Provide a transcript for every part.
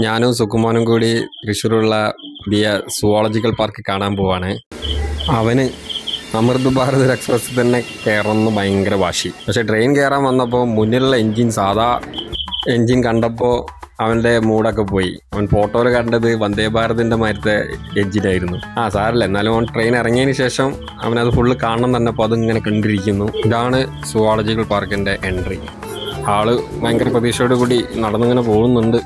ഞാനും സുക്കുമോനും കൂടി തൃശ്ശൂരുള്ള പുതിയ സുവോളജിക്കൽ പാർക്ക് കാണാൻ പോവാണ്. അവന് അമൃത് ഭാരത് എക്സ്പ്രസ് തന്നെ കയറണമെന്ന് ഭയങ്കര വാശി. പക്ഷെ ട്രെയിൻ കയറാൻ വന്നപ്പോൾ മുന്നിലുള്ള സാധാ എൻജിൻ കണ്ടപ്പോൾ അവൻ്റെ മൂടൊക്കെ പോയി. അവൻ ഫോട്ടോയിൽ കണ്ടത് വന്ദേ ഭാരതിൻ്റെ മാതിരത്തെ എൻജിനായിരുന്നു. സാരല്ല, എന്നാലും അവൻ ട്രെയിൻ ഇറങ്ങിയതിന് ശേഷം അവനത് ഫുള്ള് കാണണം തന്നെ. അപ്പോൾ അതിങ്ങനെ കണ്ടിരിക്കുന്നു. ഇതാണ് സുവോളജിക്കൽ പാർക്കിൻ്റെ എൻട്രി. ആള് ഭയങ്കര പ്രതീക്ഷയോട് കൂടി നടന്നിങ്ങനെ പോകുന്നുണ്ട്.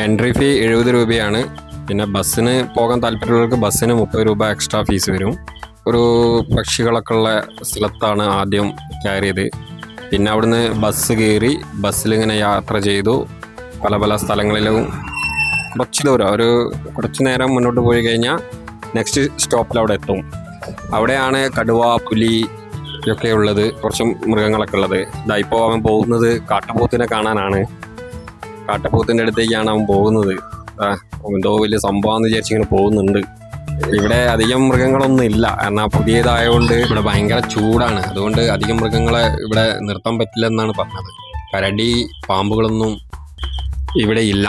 എൻട്രി ഫീ 70 രൂപയാണ്. പിന്നെ ബസ്സിന് പോകാൻ താല്പര്യമുള്ളവർക്ക് ബസ്സിന് 30 രൂപ എക്സ്ട്രാ ഫീസ് വരും. ഒരു പക്ഷികളൊക്കെ ഉള്ള സ്ഥലത്താണ് ആദ്യം കയറിയത്. പിന്നെ അവിടുന്ന് ബസ് കയറി ബസ്സിലിങ്ങനെ യാത്ര ചെയ്തു. പല പല സ്ഥലങ്ങളിലും കുറച്ച് ദൂരം, കുറച്ച് നേരം മുന്നോട്ട് പോയി കഴിഞ്ഞാൽ നെക്സ്റ്റ് സ്റ്റോപ്പിൽ അവിടെ എത്തും. അവിടെയാണ് കടുവ, പുലി ഒക്കെ ഉള്ളത്, കുറച്ച് മൃഗങ്ങളൊക്കെ ഉള്ളത്. ഇപ്പോൾ അവൻ പോകുന്നത് കാട്ടുപോത്തിനെ കാണാനാണ്. കാട്ടുപോത്തിൻ്റെ അടുത്തേക്കാണ് അവൻ പോകുന്നത്. എന്തോ വലിയ സംഭവമാണെന്ന് വിചാരിച്ചിങ്ങനെ പോകുന്നുണ്ട്. ഇവിടെ അധികം മൃഗങ്ങളൊന്നും ഇല്ല, എന്നാൽ പുതിയതായതുകൊണ്ട് ഇവിടെ ഭയങ്കര ചൂടാണ്. അതുകൊണ്ട് അധികം മൃഗങ്ങളെ ഇവിടെ നിർത്താൻ പറ്റില്ലെന്നാണ് പറഞ്ഞത്. കരടി, പാമ്പുകളൊന്നും ഇവിടെ ഇല്ല.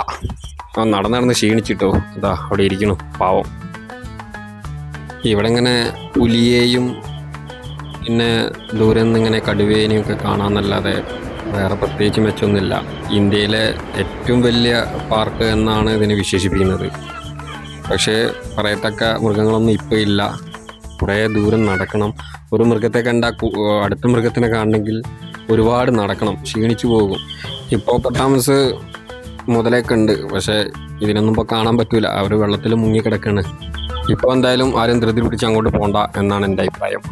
അവൻ നടന്ന് ക്ഷീണിച്ചിട്ടോ അവിടെ ഇരിക്കണു പാവം. ഇവിടെ ഇങ്ങനെ പുലിയെയും പിന്നെ ദൂരെ നിന്ന് ഇങ്ങനെ കടുവേനെയും ഒക്കെ കാണാമെന്നല്ലാതെ വേറെ പ്രത്യേകിച്ച് മെച്ചമൊന്നുമില്ല. ഇന്ത്യയിലെ ഏറ്റവും വലിയ പാർക്ക് എന്നാണ് ഇതിനെ വിശേഷിപ്പിക്കുന്നത്. പക്ഷേ പറയത്തക്ക മൃഗങ്ങളൊന്നും ഇപ്പോൾ ഇല്ല. കുറേ ദൂരം നടക്കണം. ഒരു മൃഗത്തെ കണ്ടാൽ അടുത്ത മൃഗത്തിനെ കാണണമെങ്കിൽ ഒരുപാട് നടക്കണം, ക്ഷീണിച്ചു പോകും. ഹിപ്പോപ്പൊട്ടാമസ് മുതലൊക്കെ ഉണ്ട്, പക്ഷേ ഇതിനൊന്നും ഇപ്പോൾ കാണാൻ പറ്റില്ല. അവർ വെള്ളത്തിൽ മുങ്ങിക്കിടക്കാണ്. ഇപ്പോൾ എന്തായാലും ആരും ധൃതി പിടിച്ച് അങ്ങോട്ട് പോകണ്ട എന്നാണ് എൻ്റെ അഭിപ്രായം.